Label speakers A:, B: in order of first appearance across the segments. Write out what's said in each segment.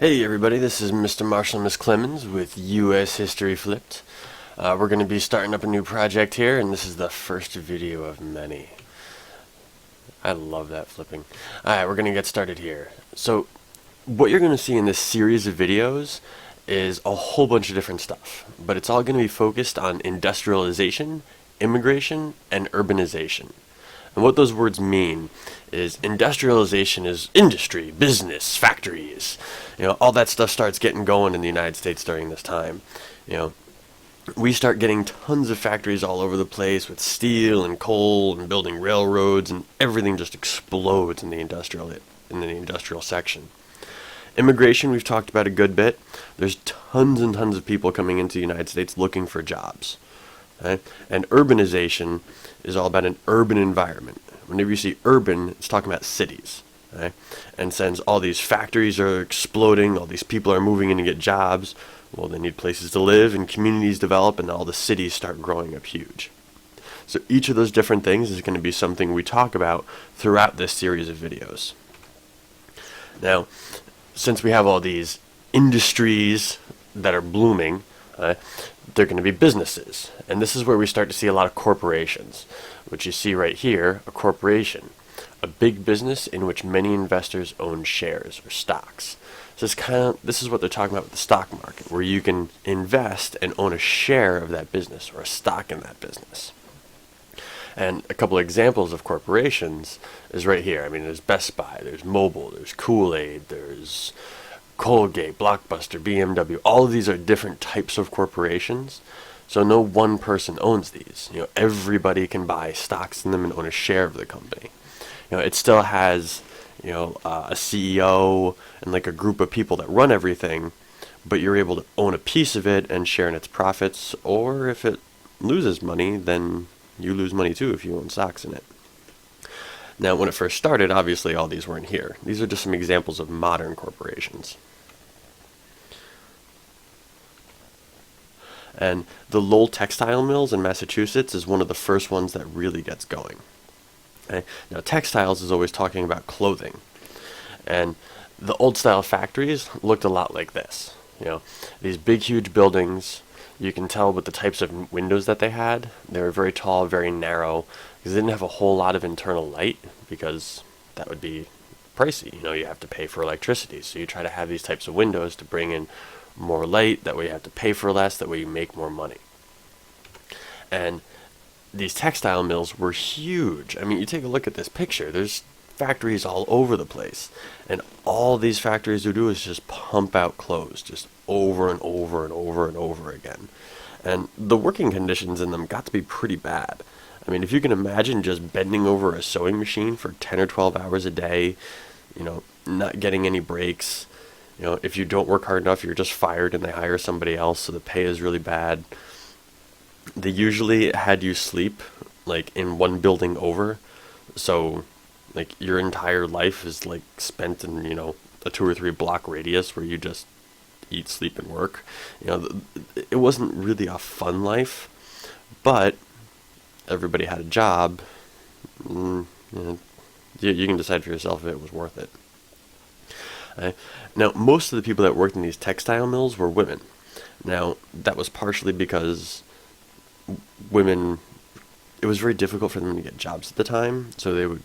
A: Hey everybody, this is Mr. Marshall and Miss Clemens with U.S. History Flipped. We're going to be starting up a new project here, and this is the first video of many. I love that flipping. Alright, we're going to get started here. So, what you're going to see in this series of videos is a whole bunch of different stuff, but it's all going to be focused on industrialization, immigration, and urbanization. And what those words mean is industrialization is industry, business, factories. All that stuff starts getting going in the United States during this time. We start getting tons of factories all over the place with steel and coal and building railroads, and everything just explodes in the industrial section. Immigration, we've talked about a good bit. There's tons and tons of people coming into the United States looking for jobs. Right? And urbanization is all about an urban environment. Whenever you see urban, it's talking about cities. Right? And since all these factories are exploding, all these people are moving in to get jobs, well, they need places to live, and communities develop, and all the cities start growing up huge. So each of those different things is going to be something we talk about throughout this series of videos. Now, since we have all these industries that are blooming, they're going to be businesses. And this is where we start to see a lot of corporations, which you see right here, a corporation. A big business in which many investors own shares or stocks. So this is what they're talking about with the stock market, where you can invest and own a share of that business or a stock in that business. And a couple of examples of corporations is right here. I mean, there's Best Buy, there's Mobil, there's Kool-Aid, there's Colgate, Blockbuster, BMW. All of these are different types of corporations. So no one person owns these. Everybody can buy stocks in them and own a share of the company. It still has, a CEO and like a group of people that run everything, but you're able to own a piece of it and share in its profits, or if it loses money, then you lose money too if you own stocks in it. Now, when it first started, obviously all these weren't here. These are just some examples of modern corporations. And the Lowell Textile Mills in Massachusetts is one of the first ones that really gets going. Okay? Now, textiles is always talking about clothing. And the old style factories looked a lot like this. These big, huge buildings. You can tell with the types of windows that they had. They were very tall, very narrow, because they didn't have a whole lot of internal light, because that would be pricey. You have to pay for electricity. So you try to have these types of windows to bring in more light. That way you have to pay for less. That way you make more money. And these textile mills were huge. I mean, you take a look at this picture. There's factories all over the place. And all these factories do is just pump out clothes just over and over and over and over again. And the working conditions in them got to be pretty bad. I mean, if you can imagine just bending over a sewing machine for 10 or 12 hours a day, not getting any breaks. If you don't work hard enough, you're just fired and they hire somebody else, so the pay is really bad. They usually had you sleep like in one building over, so like your entire life is like spent in a 2 or 3 block radius where you just eat, sleep, and work. It wasn't really a fun life, but everybody had a job. You can decide for yourself if it was worth it. Now, most of the people that worked in these textile mills were women. Now, that was partially because women, it was very difficult for them to get jobs at the time, so they would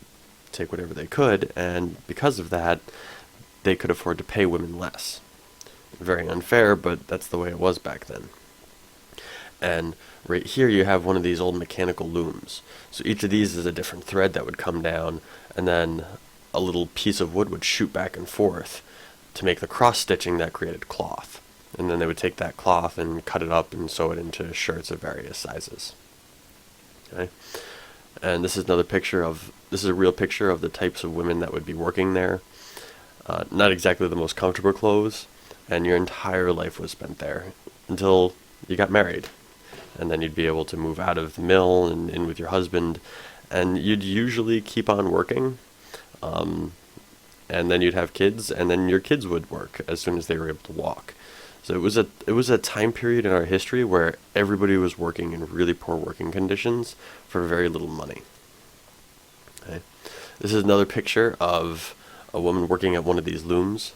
A: take whatever they could, and because of that, they could afford to pay women less. Very unfair, but that's the way it was back then. And right here you have one of these old mechanical looms. So each of these is a different thread that would come down, and then a little piece of wood would shoot back and forth to make the cross-stitching that created cloth. And then they would take that cloth and cut it up and sew it into shirts of various sizes. Okay? And this is a real picture of the types of women that would be working there. Not exactly the most comfortable clothes, and your entire life was spent there until you got married. And then you'd be able to move out of the mill and in with your husband, and you'd usually keep on working. And then you'd have kids, and then your kids would work as soon as they were able to walk. So it was a time period in our history where everybody was working in really poor working conditions for very little money. Okay. This is another picture of a woman working at one of these looms,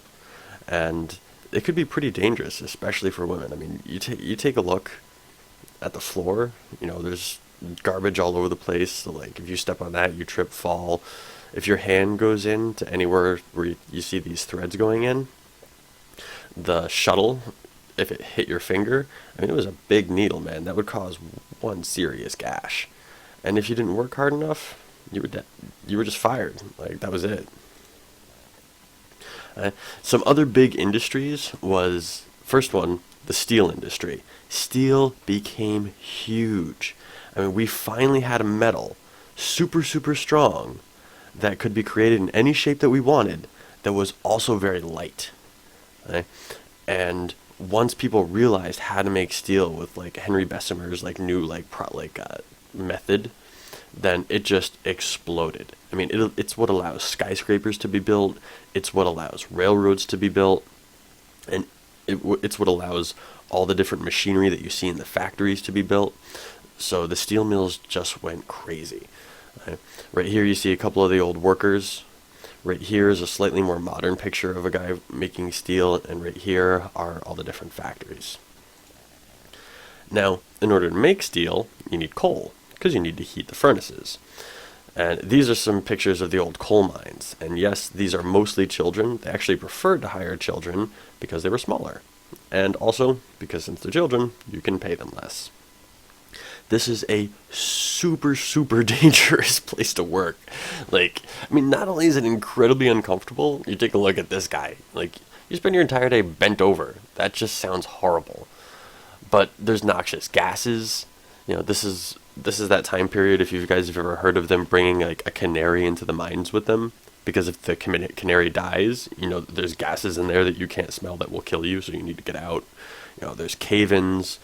A: and it could be pretty dangerous, especially for women. I mean, you take a look at the floor. There's garbage all over the place. So like if you step on that, you trip, fall. If your hand goes in to anywhere where you see these threads going in, the shuttle, if it hit your finger, I mean, it was a big needle, man. That would cause one serious gash. And if you didn't work hard enough, you were dead. You were just fired. Like, that was it. Some other big industries was, first one, the steel industry. Steel became huge. I mean, we finally had a metal, super, super strong, that could be created in any shape that we wanted, that was also very light. Right? And once people realized how to make steel with like Henry Bessemer's like new method, then it just exploded. I mean, it's what allows skyscrapers to be built. It's what allows railroads to be built, and it's what allows all the different machinery that you see in the factories to be built. So the steel mills just went crazy. Right here you see a couple of the old workers. Right here is a slightly more modern picture of a guy making steel, and right here are all the different factories. Now, in order to make steel, you need coal, because you need to heat the furnaces. And these are some pictures of the old coal mines. And yes, these are mostly children. They actually preferred to hire children because they were smaller. And also, because since they're children, you can pay them less. This is a super, super dangerous place to work. Like, I mean, not only is it incredibly uncomfortable, you take a look at this guy. Like, you spend your entire day bent over. That just sounds horrible. But there's noxious gases. This is that time period, if you guys have ever heard of them bringing like a canary into the mines with them. Because if the canary dies, there's gases in there that you can't smell that will kill you, so you need to get out. There's cave-ins.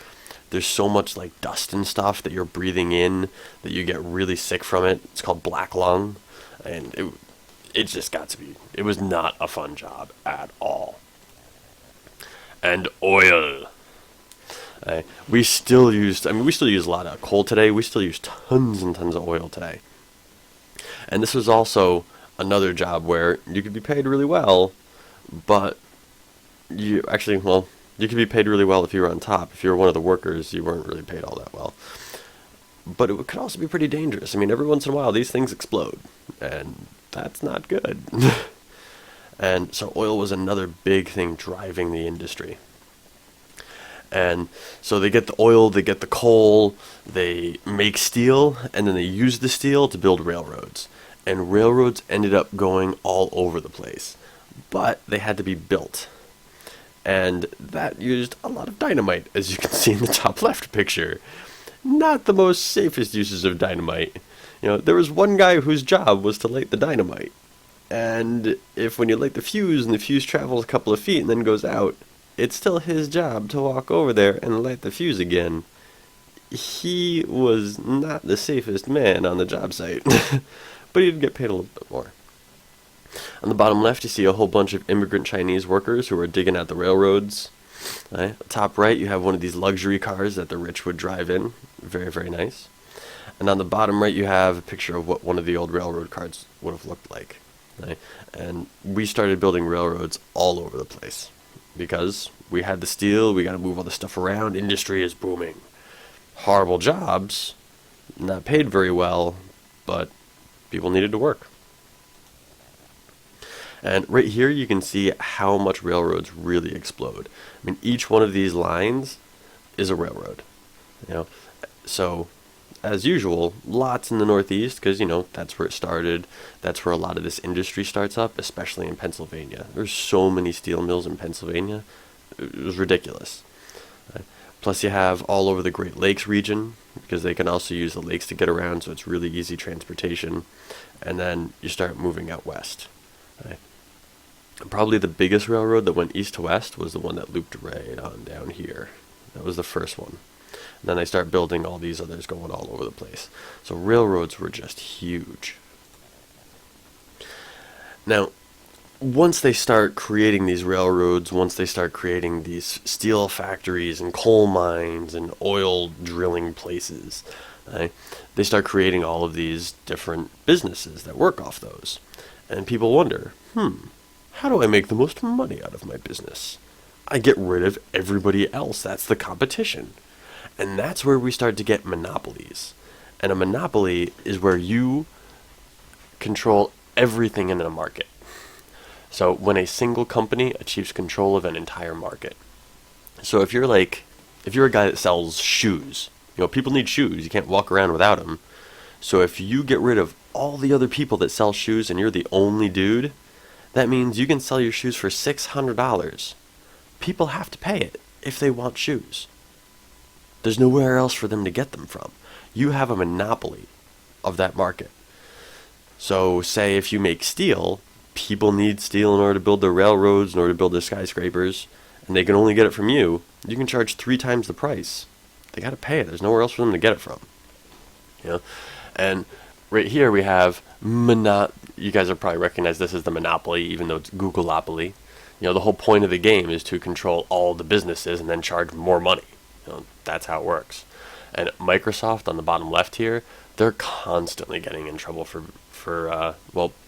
A: There's so much like dust and stuff that you're breathing in that you get really sick from it. It's called black lung, and it just got to be. It was not a fun job at all. And oil. We still use a lot of coal today. We still use tons and tons of oil today. And this was also another job where you could be paid really well, but you could be paid really well if you were on top. If you were one of the workers, you weren't really paid all that well. But it could also be pretty dangerous. I mean, every once in a while, these things explode, and that's not good. And so oil was another big thing driving the industry. And so they get the oil, they get the coal, they make steel, and then they use the steel to build railroads. And railroads ended up going all over the place. But they had to be built. And that used a lot of dynamite, as you can see in the top left picture. Not the most safest uses of dynamite. There was one guy whose job was to light the dynamite. And if when you light the fuse and the fuse travels a couple of feet and then goes out, it's still his job to walk over there and light the fuse again. He was not the safest man on the job site. But he did get paid a little bit more. On the bottom left, you see a whole bunch of immigrant Chinese workers who are digging out the railroads. Right? Top right, you have one of these luxury cars that the rich would drive in. Very, very nice. And on the bottom right, you have a picture of what one of the old railroad cars would have looked like. Right? And we started building railroads all over the place. Because we had the steel, we got to move all the stuff around, industry is booming. Horrible jobs, not paid very well, but people needed to work. And right here you can see how much railroads really explode. I mean, each one of these lines is a railroad. So as usual, lots in the Northeast, because that's where it started. That's where a lot of this industry starts up, especially in Pennsylvania. There's so many steel mills in Pennsylvania. It was ridiculous. Plus you have all over the Great Lakes region, because they can also use the lakes to get around, so it's really easy transportation. And then you start moving out west. Probably the biggest railroad that went east to west was the one that looped right on down here. That was the first one. And then they start building all these others going all over the place. So railroads were just huge. Now, once they start creating these railroads, once they start creating these steel factories and coal mines and oil drilling places, they start creating all of these different businesses that work off those. And people wonder, how do I make the most money out of my business? I get rid of everybody else. That's the competition. And that's where we start to get monopolies. And a monopoly is where you control everything in a market. So when a single company achieves control of an entire market. So if you're a guy that sells shoes, people need shoes. You can't walk around without them. So if you get rid of all the other people that sell shoes and you're the only dude, that means you can sell your shoes for $600. People have to pay it if they want shoes. There's nowhere else for them to get them from. You have a monopoly of that market. So say if you make steel, people need steel in order to build their railroads, in order to build their skyscrapers, and they can only get it from you. You can charge 3 times the price. They got to pay it. There's nowhere else for them to get it from. And right here we have you guys have probably recognized this as the monopoly, even though it's Googleopoly. The whole point of the game is to control all the businesses and then charge more money. That's how it works. And Microsoft on the bottom left here, they're constantly getting in trouble for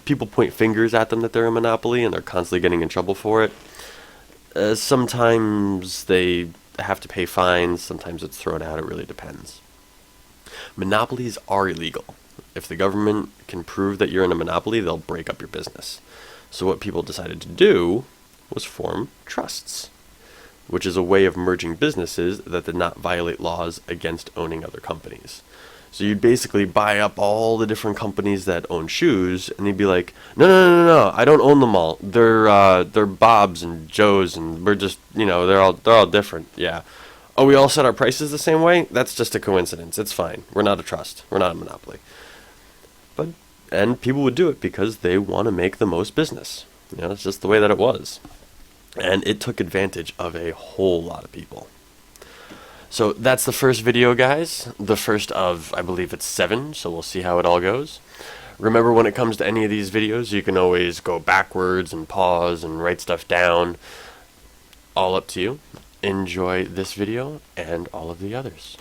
A: people point fingers at them that they're a monopoly, and they're constantly getting in trouble for it. Sometimes they have to pay fines, sometimes it's thrown out, it really depends. Monopolies are illegal. If the government can prove that you're in a monopoly, they'll break up your business. So what people decided to do was form trusts, which is a way of merging businesses that did not violate laws against owning other companies. So you'd basically buy up all the different companies that own shoes, and you'd be like, no, I don't own them all. They're Bob's and Joe's, and we're just, they're all different. Yeah. Oh, we all set our prices the same way? That's just a coincidence. It's fine. We're not a trust. We're not a monopoly. And people would do it because they want to make the most business. It's just the way that it was. And it took advantage of a whole lot of people. So that's the first video, guys. The first of, I believe it's 7, so we'll see how it all goes. Remember, when it comes to any of these videos, you can always go backwards and pause and write stuff down. All up to you. Enjoy this video and all of the others.